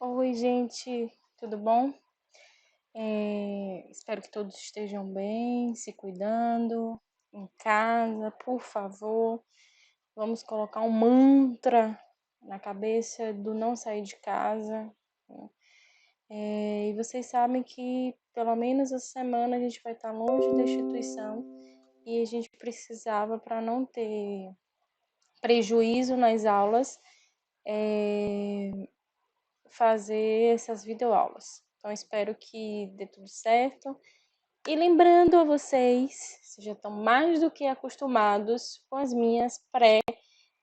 Oi, gente, tudo bom? Espero que todos estejam bem, se cuidando em casa, por favor. Vamos colocar um mantra na cabeça do não sair de casa. Né? E vocês sabem que pelo menos essa semana a gente vai estar longe da instituição e a gente precisava, para não ter prejuízo nas aulas, fazer essas videoaulas. Então, espero que dê tudo certo. E lembrando a vocês, vocês já estão mais do que acostumados com as minhas pré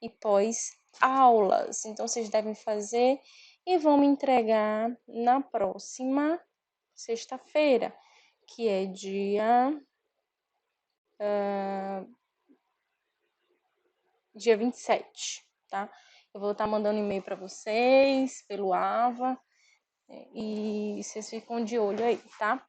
e pós-aulas. Então, vocês devem fazer e vão me entregar na próxima sexta-feira, que é dia 27, tá? Eu vou estar mandando e-mail para vocês pelo AVA e vocês ficam de olho aí, tá?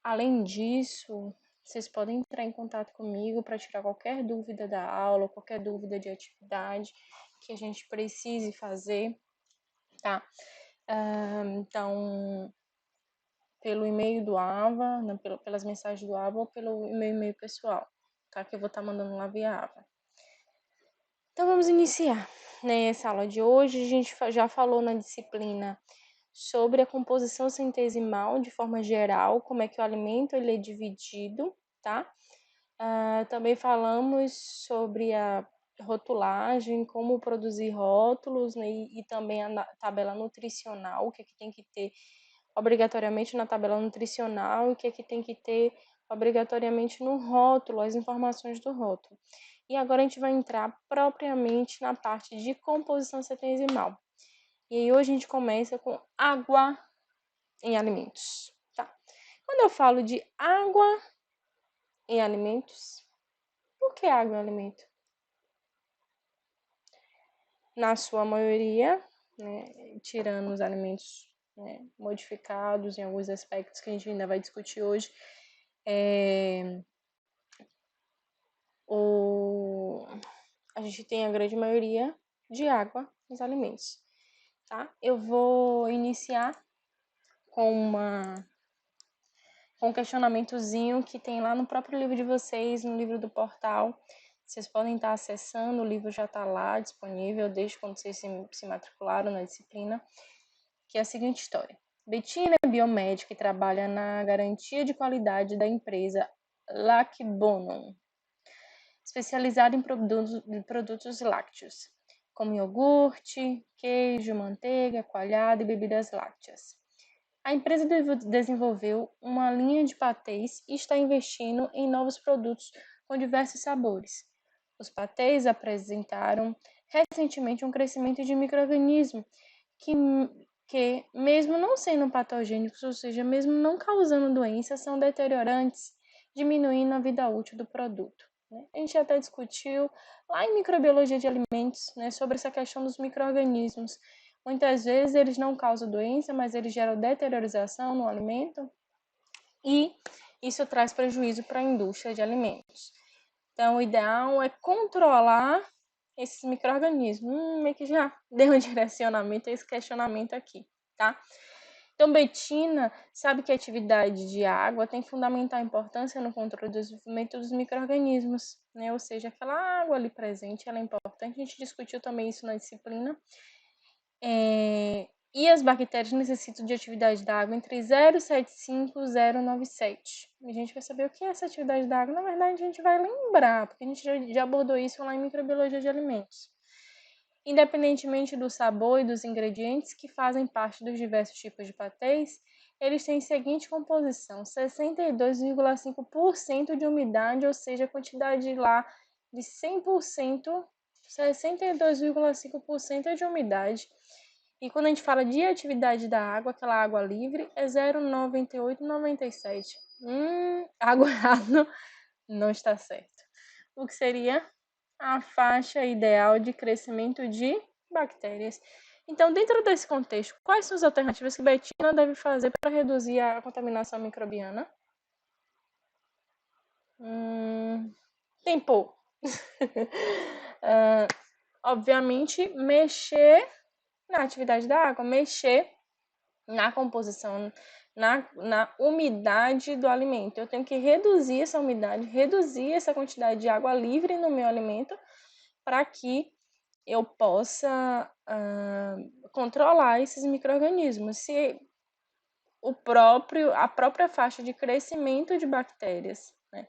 Além disso, vocês podem entrar em contato comigo para tirar qualquer dúvida da aula, qualquer dúvida de atividade que a gente precise fazer, tá? Então, pelo e-mail do AVA, né, pelas mensagens do AVA ou pelo meu e-mail pessoal, tá? Que eu vou estar mandando lá via AVA. Então, vamos iniciar. Nessa aula de hoje, a gente já falou na disciplina sobre a composição centesimal de forma geral, como é que o alimento ele é dividido, tá? Também falamos sobre a rotulagem, como produzir rótulos, né, e também a tabela nutricional, o que é que tem que ter obrigatoriamente na tabela nutricional e o que é que tem que ter obrigatoriamente no rótulo, as informações do rótulo. E agora a gente vai entrar propriamente na parte de composição centesimal. E aí hoje a gente começa com água em alimentos, tá? Quando eu falo de água em alimentos, por que água em alimento? Na sua maioria, né, tirando os alimentos, né, modificados em alguns aspectos que a gente ainda vai discutir hoje, a gente tem a grande maioria de água nos alimentos, tá? Eu vou iniciar com um questionamentozinho que tem lá no próprio livro de vocês, no livro do portal. Vocês podem estar acessando, o livro já está lá disponível desde quando vocês se matricularam na disciplina, que é a seguinte história. Bettina é biomédica e trabalha na garantia de qualidade da empresa Lactobonum, especializada em produtos lácteos, como iogurte, queijo, manteiga, coalhada e bebidas lácteas. A empresa desenvolveu uma linha de patês e está investindo em novos produtos com diversos sabores. Os patês apresentaram recentemente um crescimento de micro-organismos que, mesmo não sendo patogênicos, ou seja, mesmo não causando doenças, são deteriorantes, diminuindo a vida útil do produto. A gente até discutiu lá em microbiologia de alimentos, né, sobre essa questão dos micro-organismos. Muitas vezes eles não causam doença, mas eles geram deteriorização no alimento e isso traz prejuízo para a indústria de alimentos. Então, o ideal é controlar esses micro-organismos. Meio que já deu um direcionamento a esse questionamento aqui, tá? Então, Bettina sabe que a atividade de água tem fundamental importância no controle do desenvolvimento dos micro-organismos, né? Ou seja, aquela água ali presente, ela é importante. A gente discutiu também isso na disciplina. E as bactérias necessitam de atividade da água entre 0,75 e 0,97. A gente vai saber o que é essa atividade da água. Na verdade, a gente vai lembrar, porque a gente já abordou isso lá em microbiologia de alimentos. Independentemente do sabor e dos ingredientes que fazem parte dos diversos tipos de patês, eles têm a seguinte composição: 62,5% de umidade, ou seja, a quantidade lá de 100%, 62,5% é de umidade. E quando a gente fala de atividade da água, aquela água livre, é 0,9897. Água errada não está certo. O que seria a faixa ideal de crescimento de bactérias. Então, dentro desse contexto, quais são as alternativas que Bettina deve fazer para reduzir a contaminação microbiana? Tempo. Obviamente, mexer na atividade da água, mexer na composição, na umidade do alimento. Eu tenho que reduzir essa umidade, reduzir essa quantidade de água livre no meu alimento para que eu possa controlar esses micro-organismos. Se a própria faixa de crescimento de bactérias, né,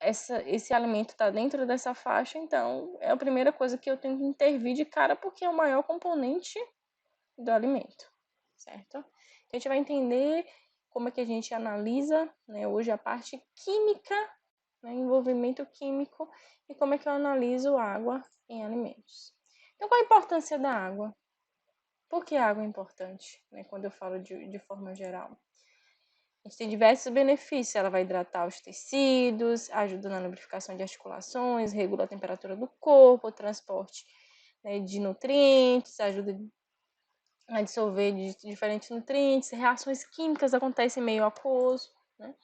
esse alimento está dentro dessa faixa, então é a primeira coisa que eu tenho que intervir de cara, porque é o maior componente do alimento, certo? Então, a gente vai entender como é que a gente analisa, né, hoje a parte química, né, envolvimento químico, e como é que eu analiso água em alimentos. Então, qual a importância da água? Por que a água é importante, né, quando eu falo de forma geral? A gente tem diversos benefícios. Ela vai hidratar os tecidos, ajuda na lubrificação de articulações, regula a temperatura do corpo, o transporte, né, de nutrientes, ajuda a dissolver de diferentes nutrientes, reações químicas acontecem em meio aquoso, né?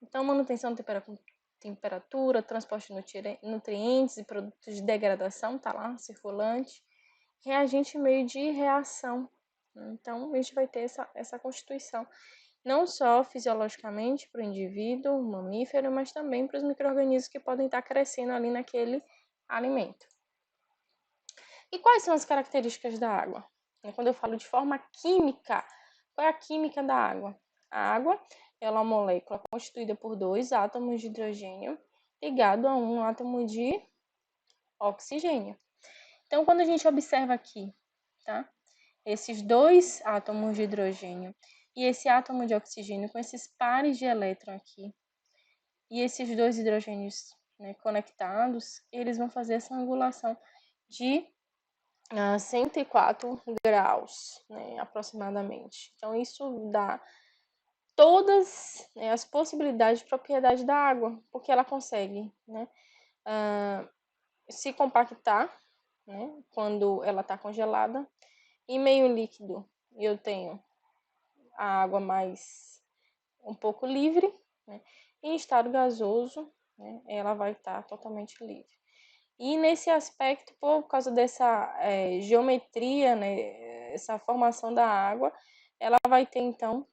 Então, manutenção da temperatura, transporte de nutrientes e produtos de degradação, tá lá, circulante, reagente meio de reação. Então, a gente vai ter essa constituição, não só fisiologicamente para o indivíduo, o mamífero, mas também para os micro-organismos que podem estar crescendo ali naquele alimento. E quais são as características da água? Quando eu falo de forma química, qual é a química da água? A água ela é uma molécula constituída por 2 átomos de hidrogênio ligado a um átomo de oxigênio. Então, quando a gente observa aqui, tá? Esses 2 átomos de hidrogênio e esse átomo de oxigênio com esses pares de elétron aqui, e esses 2 hidrogênios, né, conectados, eles vão fazer essa angulação de 104 graus, né, aproximadamente. Então, isso dá todas, né, as possibilidades de propriedade da água, porque ela consegue, né, se compactar, né, quando ela está congelada. Em meio líquido, eu tenho a água mais um pouco livre, né, e em estado gasoso, né, ela vai estar totalmente livre. E nesse aspecto, por causa dessa geometria, né, essa formação da água, ela vai ter então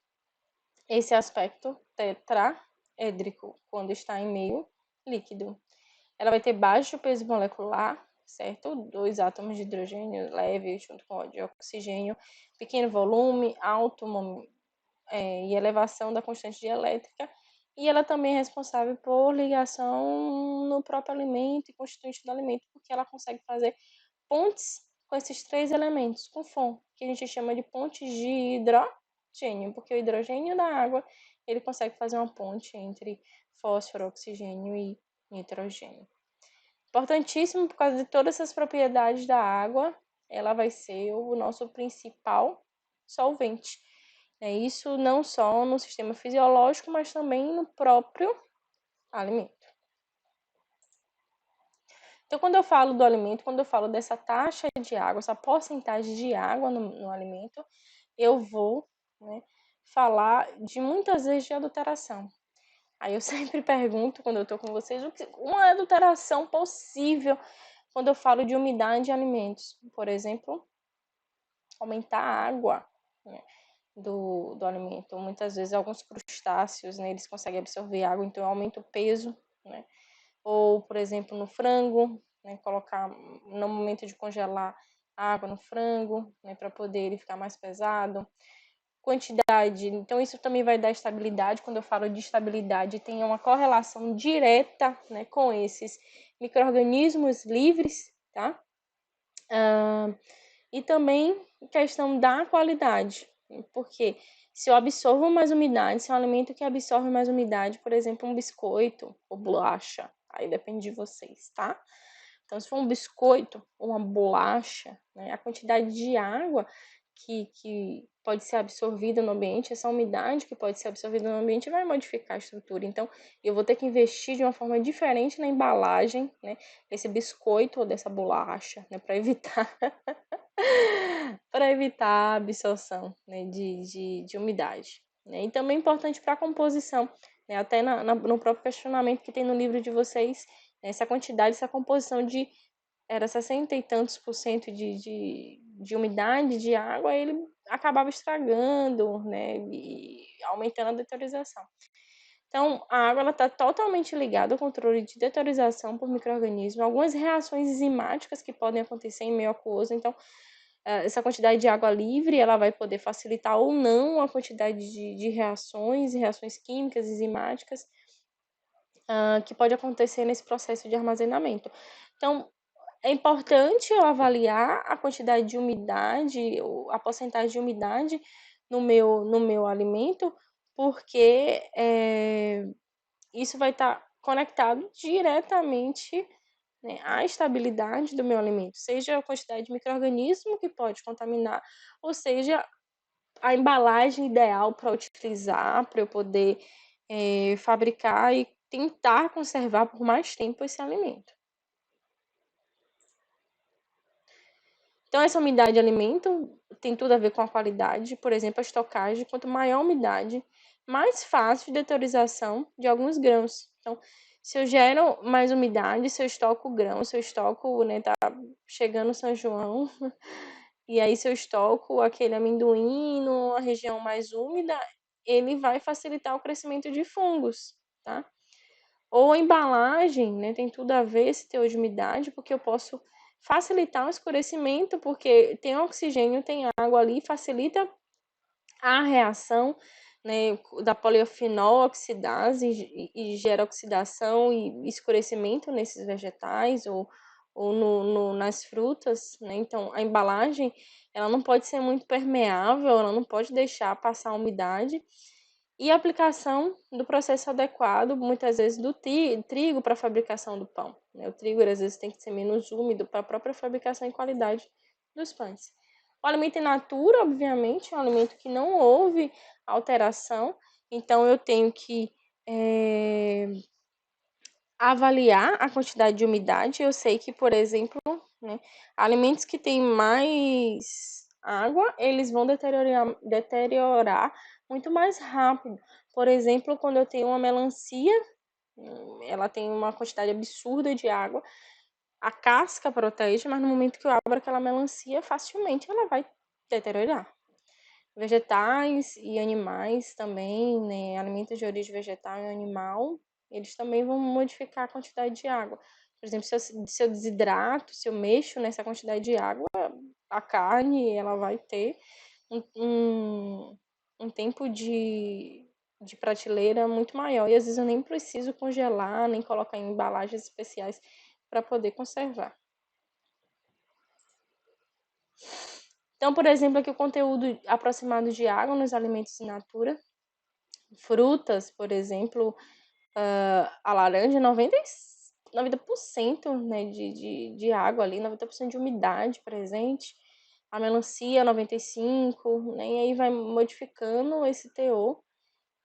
esse aspecto tetraédrico quando está em meio líquido. Ela vai ter baixo peso molecular, certo? 2 átomos de hidrogênio leve junto com o de oxigênio, pequeno volume, alto e elevação da constante dielétrica. E ela também é responsável por ligação no próprio alimento e constituinte do alimento, porque ela consegue fazer pontes com esses 3 elementos, com FON, que a gente chama de pontes de hidrogênio, porque o hidrogênio da água, ele consegue fazer uma ponte entre fósforo, oxigênio e nitrogênio. Importantíssimo por causa de todas essas propriedades da água, ela vai ser o nosso principal solvente. Isso não só no sistema fisiológico, mas também no próprio alimento. Então, quando eu falo do alimento, quando eu falo dessa taxa de água, essa porcentagem de água no alimento, eu vou, né, falar de muitas vezes de adulteração. Aí eu sempre pergunto, quando eu estou com vocês, uma adulteração possível quando eu falo de umidade em alimentos. Por exemplo, aumentar a água, né, do alimento. Muitas vezes alguns crustáceos, né, eles conseguem absorver água, então aumenta o peso, né? Ou, por exemplo, no frango, né, colocar no momento de congelar água no frango, né, para poder ele ficar mais pesado. Quantidade, então isso também vai dar estabilidade. Quando eu falo de estabilidade, tem uma correlação direta, né, com esses micro-organismos livres, tá? E também questão da qualidade, porque se eu absorvo mais umidade, se é um alimento que absorve mais umidade, por exemplo, um biscoito ou bolacha, aí depende de vocês, tá? Então, se for um biscoito ou uma bolacha, né, a quantidade de água que pode ser absorvida no ambiente, essa umidade que pode ser absorvida no ambiente vai modificar a estrutura. Então, eu vou ter que investir de uma forma diferente na embalagem, né, desse biscoito ou dessa bolacha, né, para evitar para evitar a absorção, né, de umidade, né? E também é importante para a composição, né? Até no próprio questionamento que tem no livro de vocês, né, essa quantidade, essa composição era 60 e tantos por cento de umidade de água, ele acabava estragando, né, e aumentando a deteriorização. Então, a água está totalmente ligada ao controle de deteriorização por micro-organismos, algumas reações enzimáticas que podem acontecer em meio aquoso. Então, essa quantidade de água livre, ela vai poder facilitar ou não a quantidade de reações químicas, enzimáticas, que pode acontecer nesse processo de armazenamento. Então, é importante eu avaliar a quantidade de umidade, a porcentagem de umidade no meu alimento, porque isso vai estar conectado diretamente, né, à estabilidade do meu alimento, seja a quantidade de micro-organismo que pode contaminar, ou seja, a embalagem ideal para utilizar, para eu poder fabricar e tentar conservar por mais tempo esse alimento. Então, essa umidade de alimento tem tudo a ver com a qualidade, por exemplo, a estocagem. Quanto maior a umidade, mais fácil de deteriorização de alguns grãos. Então, se eu gero mais umidade, se eu estoco grão, se eu estoco, né, tá chegando São João, e aí se eu estoco aquele amendoim numa região mais úmida, ele vai facilitar o crescimento de fungos, tá? Ou a embalagem, né, tem tudo a ver esse teor de umidade, porque eu posso facilitar o escurecimento, porque tem oxigênio, tem água ali, facilita a reação, né, da poliofenol oxidase e gera oxidação e escurecimento nesses vegetais ou nas frutas, né? Então, a embalagem, ela não pode ser muito permeável, ela não pode deixar passar a umidade. E a aplicação do processo adequado, muitas vezes, do trigo para a fabricação do pão, né? O trigo, às vezes, tem que ser menos úmido para a própria fabricação e qualidade dos pães. O alimento in natura, obviamente, é um alimento que não houve alteração, então eu tenho que avaliar a quantidade de umidade. Eu sei que, por exemplo, né, alimentos que têm mais água, eles vão deteriorar muito mais rápido. Por exemplo, quando eu tenho uma melancia, ela tem uma quantidade absurda de água, a casca protege, mas no momento que eu abro aquela melancia, facilmente ela vai deteriorar. Vegetais e animais também, né, alimentos de origem vegetal e animal, eles também vão modificar a quantidade de água. Por exemplo, se eu desidrato, se eu mexo nessa quantidade de água, a carne ela vai ter um tempo de prateleira muito maior. E às vezes eu nem preciso congelar, nem colocar em embalagens especiais para poder conservar. Então, por exemplo, aqui o conteúdo aproximado de água nos alimentos in natura. Frutas, por exemplo, a laranja, 90%, né, de água ali, 90% de umidade presente. A melancia, 95%, né, e aí vai modificando esse teor.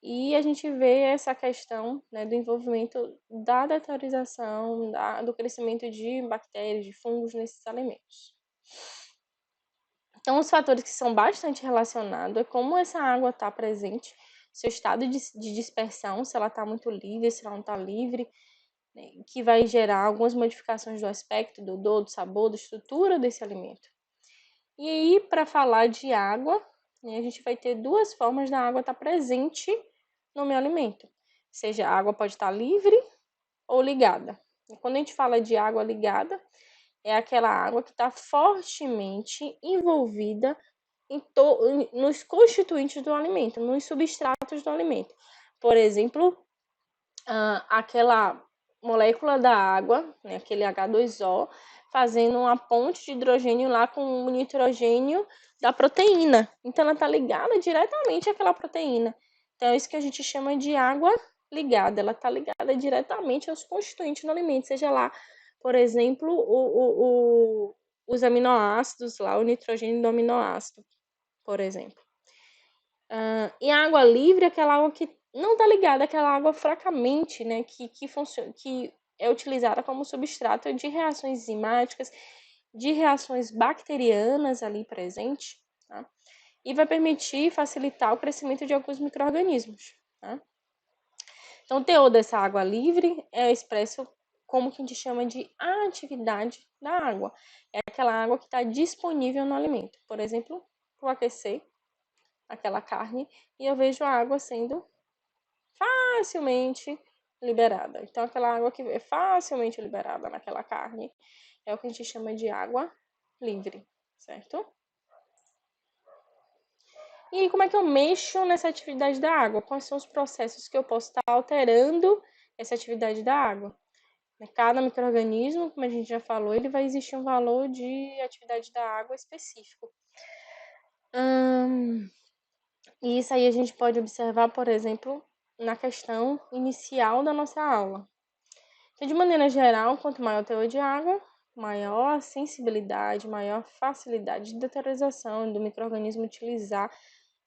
E a gente vê essa questão, né, do envolvimento da deteriorização, do crescimento de bactérias, de fungos nesses alimentos. Então, os fatores que são bastante relacionados é como essa água está presente, seu estado de dispersão, se ela está muito livre, se ela não está livre, né, que vai gerar algumas modificações do aspecto, do odor, do sabor, da estrutura desse alimento. E aí, para falar de água, né, a gente vai ter duas formas da água estar presente no meu alimento. Seja a água pode estar livre ou ligada. E quando a gente fala de água ligada, é aquela água que está fortemente envolvida nos constituintes do alimento, nos substratos do alimento. Por exemplo, aquela molécula da água, né, aquele H2O, fazendo uma ponte de hidrogênio lá com o nitrogênio da proteína. Então, ela está ligada diretamente àquela proteína. Então, é isso que a gente chama de água ligada. Ela está ligada diretamente aos constituintes do alimento, seja lá, por exemplo, os aminoácidos, lá, o nitrogênio do aminoácido, por exemplo. E a água livre é aquela água que não está ligada àquela água fracamente, né, que é utilizada como substrato de reações enzimáticas, de reações bacterianas ali presentes, tá? E vai permitir facilitar o crescimento de alguns micro-organismos, tá? Então, o teor dessa água livre é expresso como que a gente chama de atividade da água. É aquela água que está disponível no alimento. Por exemplo, para aquecer aquela carne e eu vejo a água sendo facilmente liberada. Então, aquela água que é facilmente liberada naquela carne é o que a gente chama de água livre, certo? E aí, como é que eu mexo nessa atividade da água? Quais são os processos que eu posso estar alterando essa atividade da água? Cada micro-organismo, como a gente já falou, ele vai existir um valor de atividade da água específico. E isso aí a gente pode observar, por exemplo, na questão inicial da nossa aula. Então, de maneira geral, quanto maior o teor de água, maior a sensibilidade, maior facilidade de deuterização do micro-organismo utilizar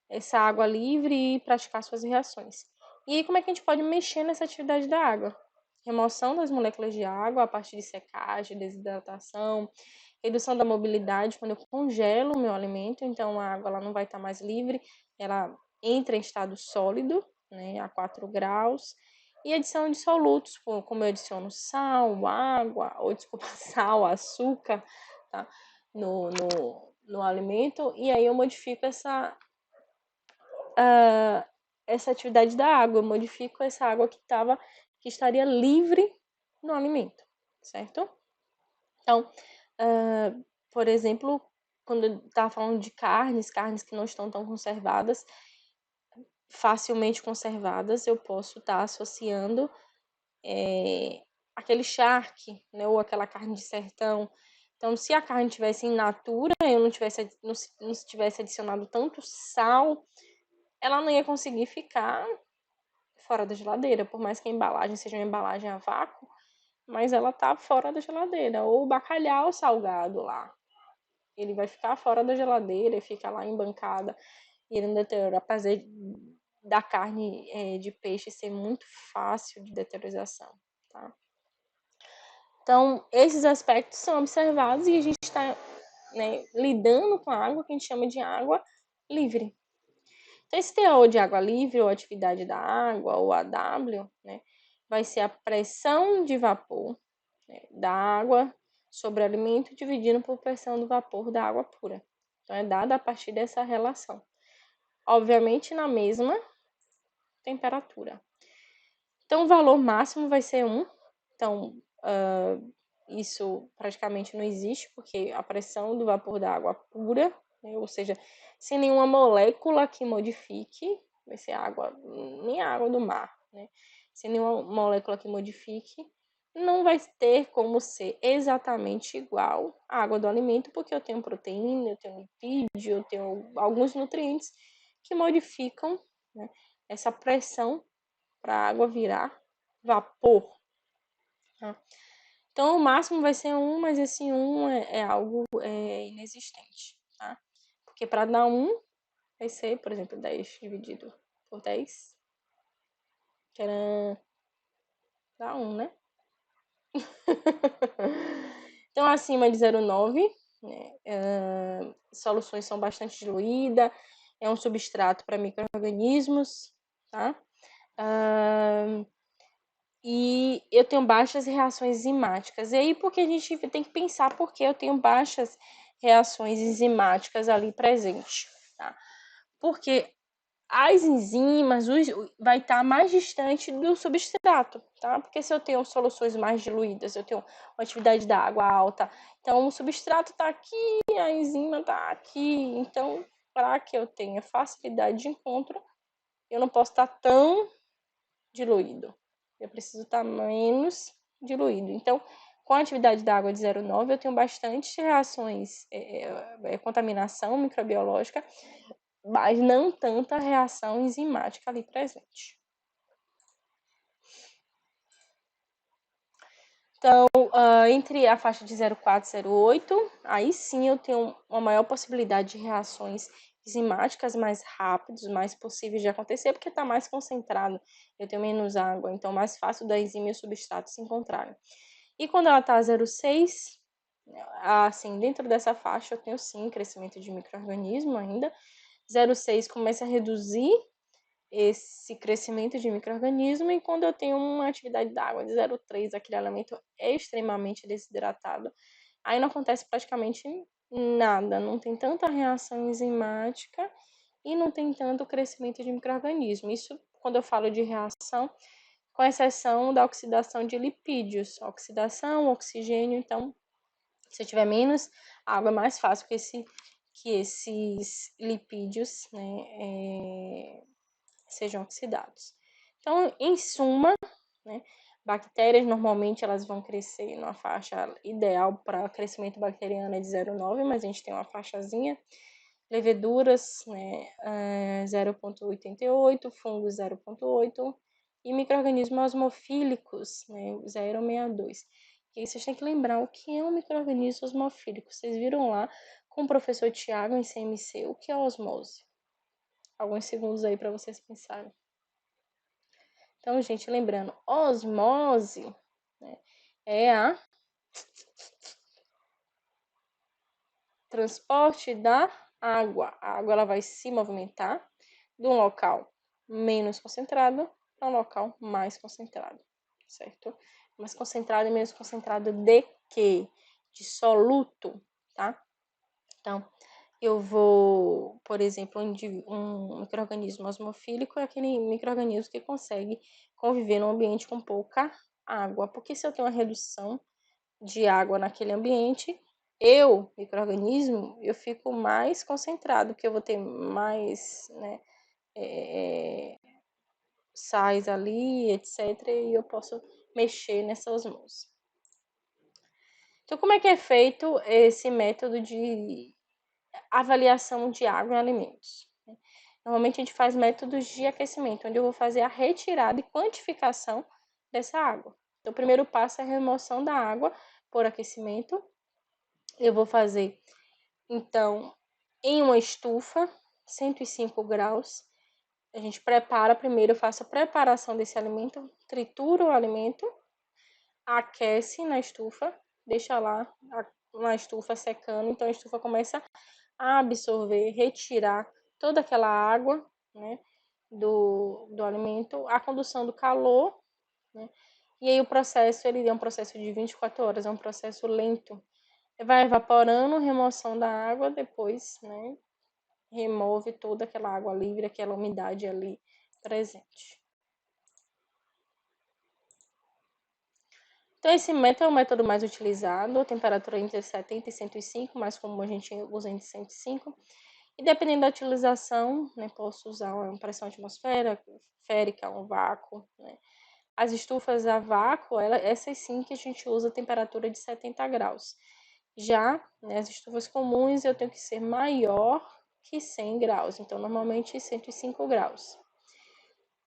essa água livre e praticar suas reações. E aí, como é que a gente pode mexer nessa atividade da água? Remoção das moléculas de água a partir de secagem, desidratação, redução da mobilidade quando eu congelo o meu alimento, então a água ela não vai estar mais livre, ela entra em estado sólido, né, a 4 graus, e adição de solutos, como eu adiciono sal, água, ou desculpa, sal, açúcar, tá, no alimento, e aí eu modifico essa atividade da água, eu modifico essa água que estaria livre no alimento, certo? Então, por exemplo, quando eu estava falando de carnes que não estão tão conservadas, facilmente conservadas, eu posso estar associando aquele charque, né, ou aquela carne de sertão. Então, se a carne tivesse in natura, eu não tivesse adicionado tanto sal, ela não ia conseguir ficar fora da geladeira, por mais que a embalagem seja uma embalagem a vácuo, mas ela tá fora da geladeira. Ou o bacalhau salgado lá, ele vai ficar fora da geladeira e fica lá embancada e ele não deteriora, apesar da carne de peixe ser muito fácil de deteriorização, tá? Então, esses aspectos são observados e a gente está, né, lidando com a água que a gente chama de água livre. Então, esse teor de água livre, ou atividade da água, ou AW, né, vai ser a pressão de vapor, né, da água sobre o alimento dividido por pressão do vapor da água pura. Então, é dada a partir dessa relação. Obviamente, na mesma temperatura. Então, o valor máximo vai ser 1. Então, isso praticamente não existe, porque a pressão do vapor da água pura, né, ou seja, sem nenhuma molécula que modifique, vai ser água, nem a água do mar, né? Sem nenhuma molécula que modifique, não vai ter como ser exatamente igual à água do alimento, porque eu tenho proteína, eu tenho lipídio, eu tenho alguns nutrientes que modificam, né, essa pressão para a água virar vapor. Tá? Então, o máximo vai ser 1, mas esse 1 é algo inexistente, tá? Porque para dar 1, vai ser, por exemplo, 10 dividido por 10. Tcharam, dá 1, né? Então, acima de 0,9, né, soluções são bastante diluídas, é um substrato para micro-organismos, tá? E eu tenho baixas reações enzimáticas. E aí, porque a gente tem que pensar por que eu tenho baixas reações enzimáticas ali presentes, tá? Porque as enzimas vai estar mais distante do substrato, tá? Porque se eu tenho soluções mais diluídas, eu tenho uma atividade da água alta, então o substrato está aqui, a enzima está aqui. Então, para que eu tenha facilidade de encontro, eu não posso estar tão diluído. Eu preciso estar menos diluído. Então, com a atividade da água de 0,9, eu tenho bastante reações, contaminação microbiológica, mas não tanta reação enzimática ali presente. Então, entre a faixa de 0,4 e 0,8, aí sim eu tenho uma maior possibilidade de reações enzimáticas mais rápidas, mais possíveis de acontecer, porque está mais concentrado, eu tenho menos água, então mais fácil da enzima e o substrato se encontrarem. E quando ela está a 0,6, assim, dentro dessa faixa eu tenho sim crescimento de micro-organismo ainda. 0,6 começa a reduzir esse crescimento de micro-organismo, e quando eu tenho uma atividade da água de 0,3, aquele elemento é extremamente desidratado, aí não acontece praticamente nada, não tem tanta reação enzimática e não tem tanto crescimento de micro-organismo. Isso quando eu falo de reação, com exceção da oxidação de lipídios. Oxidação, oxigênio, então, se eu tiver menos água, é mais fácil que esses lipídios, né, sejam oxidados. Então, em suma, né, bactérias normalmente elas vão crescer numa faixa ideal para crescimento bacteriano é de 0,9, mas a gente tem uma faixazinha. Leveduras, né, 0,88, fungos 0,8 e micro-organismos osmofílicos, né, 0,62. E aí vocês têm que lembrar o que é um micro-organismo osmofílico. Vocês viram lá com o professor Tiago em CMC o que é osmose. Alguns segundos aí para vocês pensarem. Então, gente, lembrando, osmose, né, é a transporte da água. A água ela vai se movimentar de um local menos concentrado para um local mais concentrado, certo? Mais concentrado e menos concentrado de quê? De soluto, tá? Então, eu vou, por exemplo, um micro-organismo osmofílico é aquele micro-organismo que consegue conviver num ambiente com pouca água, porque se eu tenho uma redução de água naquele ambiente, micro-organismo, eu fico mais concentrado, porque eu vou ter mais, né, sais ali, etc., e eu posso mexer nessa osmose. Então, como é que é feito esse método de avaliação de água em alimentos? Normalmente a gente faz métodos de aquecimento, onde eu vou fazer a retirada e quantificação dessa água. Então, o primeiro passo é a remoção da água por aquecimento. Eu vou fazer, então, em uma estufa, 105 graus. A gente prepara primeiro, eu faço a preparação desse alimento, trituro o alimento, aquece na estufa, deixa lá na estufa secando, então a estufa começa a absorver, retirar toda aquela água, né, do alimento, a condução do calor, né, e aí o processo, ele é um processo de 24 horas, é um processo lento. Vai evaporando, remoção da água, depois, né, remove toda aquela água livre, aquela umidade ali presente. Então, esse método é o método mais utilizado, a temperatura entre 70 e 105, mais comum a gente usa entre 105. E dependendo da utilização, né, posso usar uma pressão atmosférica, um vácuo, né. As estufas a vácuo, essas sim que a gente usa a temperatura de 70 graus. Já, né, as estufas comuns eu tenho que ser maior que 100 graus, então normalmente 105 graus.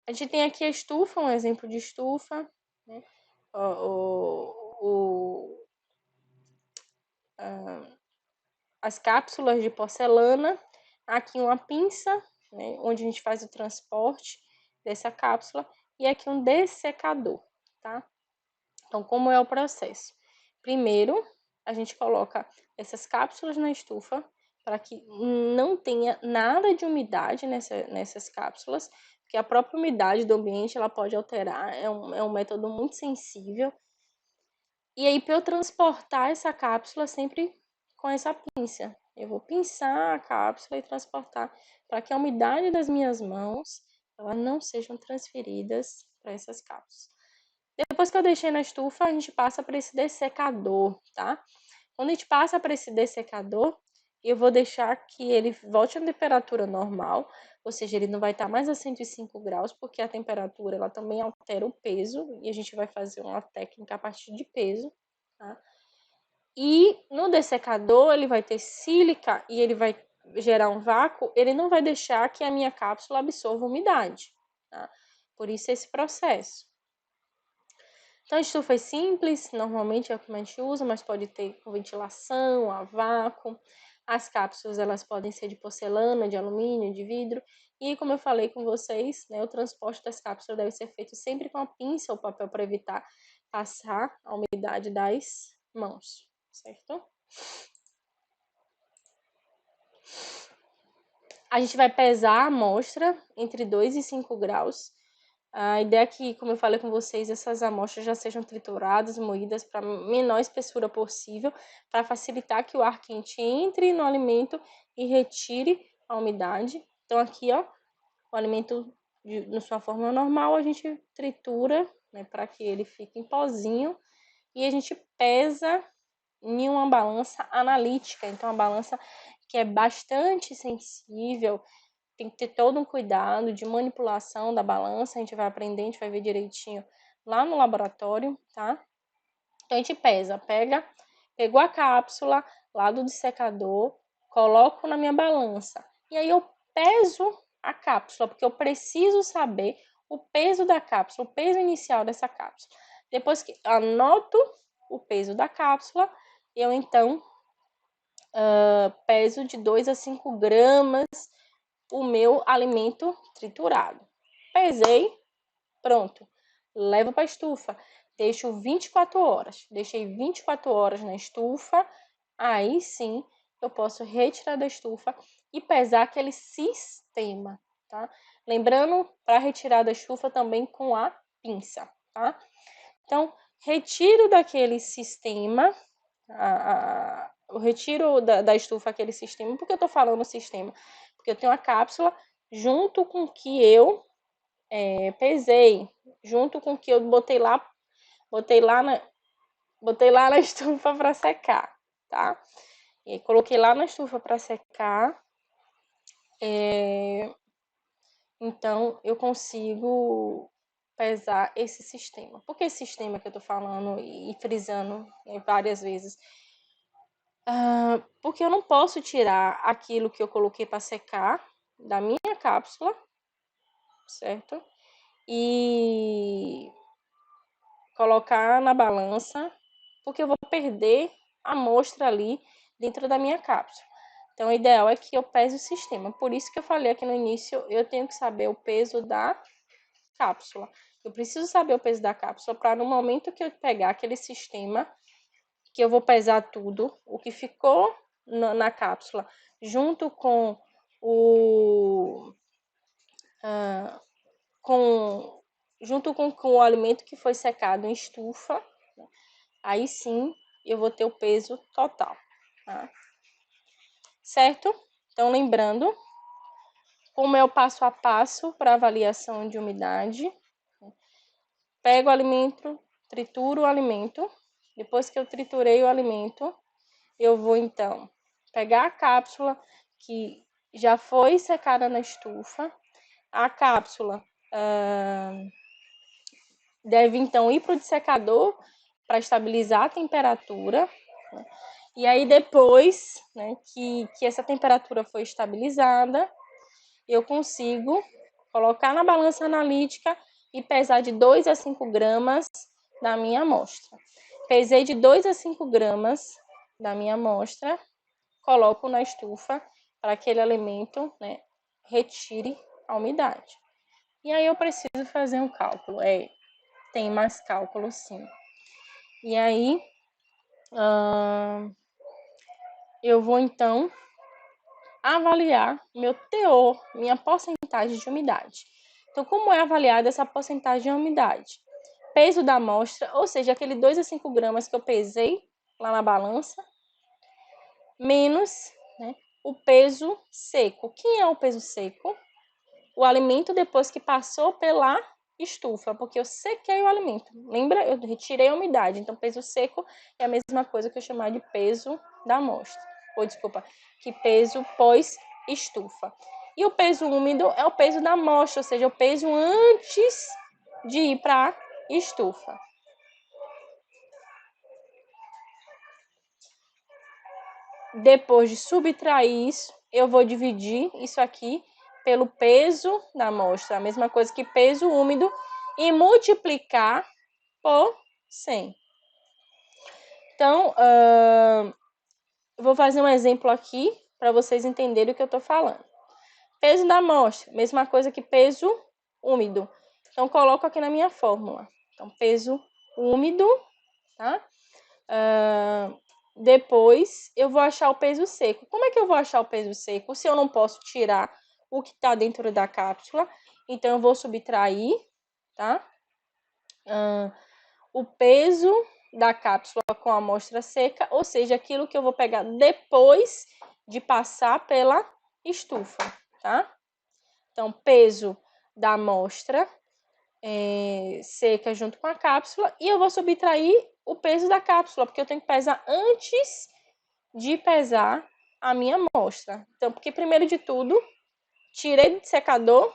A gente tem aqui a estufa, um exemplo de estufa, né, as cápsulas de porcelana, aqui uma pinça, né, onde a gente faz o transporte dessa cápsula, e aqui um dessecador, tá? Então, como é o processo? Primeiro, a gente coloca essas cápsulas na estufa para que não tenha nada de umidade nessas cápsulas, porque a própria umidade do ambiente ela pode alterar, é um método muito sensível. E aí, para eu transportar essa cápsula sempre com essa pinça, eu vou pinçar a cápsula e transportar para que a umidade das minhas mãos elas não sejam transferidas para essas cápsulas. Depois que eu deixei na estufa, a gente passa para esse dessecador, tá? Quando a gente passa para esse dessecador, eu vou deixar que ele volte à temperatura normal, ou seja, ele não vai estar mais a 105 graus, porque a temperatura ela também altera o peso, e a gente vai fazer uma técnica a partir de peso, tá? E no dessecador, ele vai ter sílica e ele vai gerar um vácuo, ele não vai deixar que a minha cápsula absorva umidade, tá? Por isso esse processo. Então, a estufa é simples, normalmente é o que a gente usa, mas pode ter com ventilação, a vácuo. As cápsulas, elas podem ser de porcelana, de alumínio, de vidro. E, como eu falei com vocês, né, o transporte das cápsulas deve ser feito sempre com a pinça ou papel para evitar passar a umidade das mãos, certo? A gente vai pesar a amostra entre 2 e 5 graus. A ideia é que, como eu falei com vocês, essas amostras já sejam trituradas, moídas para a menor espessura possível, para facilitar que o ar quente entre no alimento e retire a umidade. Então, aqui, ó, o alimento na sua forma normal, a gente tritura, né, para que ele fique em pozinho. E a gente pesa em uma balança analítica. Então, a balança que é bastante sensível, tem que ter todo um cuidado de manipulação da balança. A gente vai aprender, a gente vai ver direitinho lá no laboratório, tá? Então, a gente pegou a cápsula lá do dissecador, coloco na minha balança. E aí eu peso a cápsula, porque eu preciso saber o peso da cápsula, o peso inicial dessa cápsula. Depois que anoto o peso da cápsula, eu então peso de 2 a 5 gramas o meu alimento triturado. Pesei, pronto. Levo para a estufa. Deixo 24 horas. Deixei 24 horas na estufa. Aí sim eu posso retirar da estufa e pesar aquele sistema, tá? Lembrando, para retirar da estufa também com a pinça, tá? Então, retiro daquele sistema, eu retiro da estufa aquele sistema. Por que eu tô falando sistema? Porque eu tenho a cápsula junto com o que eu pesei, junto com o que eu botei lá na estufa para secar, tá? E aí, coloquei lá na estufa para secar. Então, eu consigo pesar esse sistema. Por que esse sistema que eu tô falando e frisando, né, várias vezes? Porque eu não posso tirar aquilo que eu coloquei para secar da minha cápsula, certo? E colocar na balança, porque eu vou perder a amostra ali dentro da minha cápsula. Então, o ideal é que eu pese o sistema. Por isso que eu falei aqui no início, eu tenho que saber o peso da cápsula. Eu preciso saber o peso da cápsula para no momento que eu pegar aquele sistema, que eu vou pesar tudo, o que ficou na cápsula, junto com o alimento que foi secado em estufa, aí sim eu vou ter o peso total, tá? Certo? Então, lembrando, como é o passo a passo para avaliação de umidade, pego o alimento, trituro o alimento. Depois que eu triturei o alimento, eu vou então pegar a cápsula que já foi secada na estufa. A cápsula deve então ir para o dissecador para estabilizar a temperatura. Né? E aí depois, né, que essa temperatura foi estabilizada, eu consigo colocar na balança analítica e pesar de 2 a 5 gramas da minha amostra. Pesei de 2 a 5 gramas da minha amostra, coloco na estufa para que aquele alimento, né, retire a umidade. E aí eu preciso fazer um cálculo. Tem mais cálculo, sim. E aí eu vou então avaliar meu teor, minha porcentagem de umidade. Então, como é avaliada essa porcentagem de umidade? Peso da amostra, ou seja, aquele 2 a 5 gramas que eu pesei lá na balança, menos, né, o peso seco. Quem é o peso seco? O alimento depois que passou pela estufa, porque eu sequei o alimento. Lembra? Eu retirei a umidade. Então, peso seco é a mesma coisa que eu chamar de peso da amostra. Ou, desculpa, que peso pós-estufa. E o peso úmido é o peso da amostra, ou seja, o peso antes de ir para a estufa. Depois de subtrair isso, eu vou dividir isso aqui pelo peso da amostra, a mesma coisa que peso úmido, e multiplicar por 100. Então, vou fazer um exemplo aqui para vocês entenderem o que eu estou falando. Peso da amostra, mesma coisa que peso úmido. Então, coloco aqui na minha fórmula. Então, peso úmido, tá? Depois, eu vou achar o peso seco. Como é que eu vou achar o peso seco se eu não posso tirar o que está dentro da cápsula? Então, eu vou subtrair, tá? O peso da cápsula com a amostra seca, ou seja, aquilo que eu vou pegar depois de passar pela estufa, tá? Então, peso da amostra seca junto com a cápsula, e eu vou subtrair o peso da cápsula, porque eu tenho que pesar antes de pesar a minha amostra. Então, porque primeiro de tudo, tirei do secador,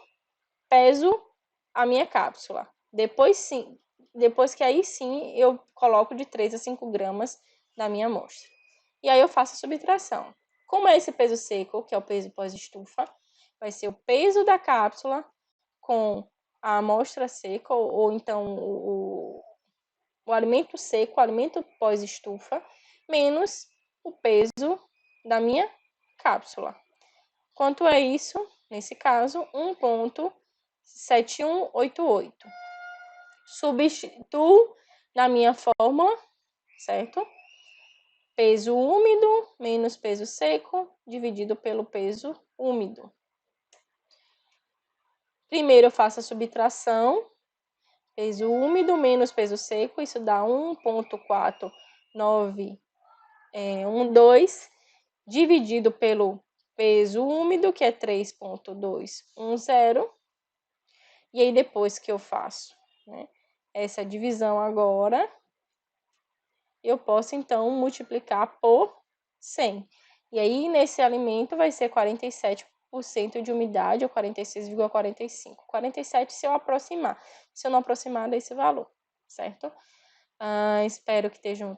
peso a minha cápsula. Depois que aí sim eu coloco de 3 a 5 gramas da minha amostra. E aí eu faço a subtração. Como é esse peso seco, que é o peso pós-estufa, vai ser o peso da cápsula com a amostra seca, ou então o alimento seco, o alimento pós-estufa, menos o peso da minha cápsula. Quanto é isso? Nesse caso, 1,7188. Substituo na minha fórmula, certo? Peso úmido menos peso seco dividido pelo peso úmido. Primeiro eu faço a subtração. Peso úmido menos peso seco, isso dá 1,4912, dividido pelo peso úmido, que é 3,210. E aí, depois que eu faço, né, essa divisão agora, eu posso, então, multiplicar por 100. E aí, nesse alimento, vai ser 47% de umidade, ou 46,45. 47 se eu aproximar. Se eu não aproximar desse valor, certo? Espero que esteja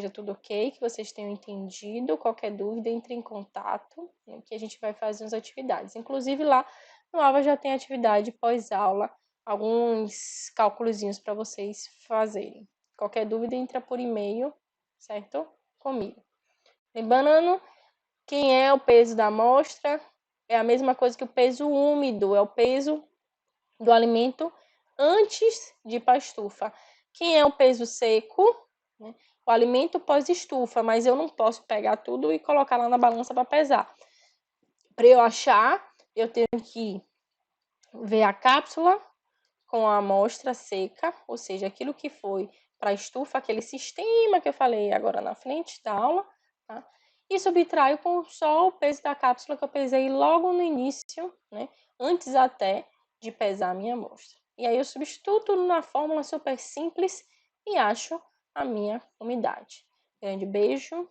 tudo ok, que vocês tenham entendido. Qualquer dúvida, entre em contato, né, que a gente vai fazer as atividades. Inclusive, lá no Alva já tem atividade pós-aula, alguns cálculozinhos para vocês fazerem. Qualquer dúvida, entra por e-mail, certo? Comigo. Lembrando, quem é o peso da amostra? É a mesma coisa que o peso úmido, é o peso do alimento antes de ir para a estufa. Quem é o peso seco? Né? O alimento pós-estufa, mas eu não posso pegar tudo e colocar lá na balança para pesar. Para eu achar, eu tenho que ver a cápsula com a amostra seca, ou seja, aquilo que foi para a estufa, aquele sistema que eu falei agora na frente da aula, tá? E subtraio com só o peso da cápsula que eu pesei logo no início, né? Antes até de pesar a minha amostra. E aí eu substituo tudo na fórmula super simples e acho a minha umidade. Grande beijo.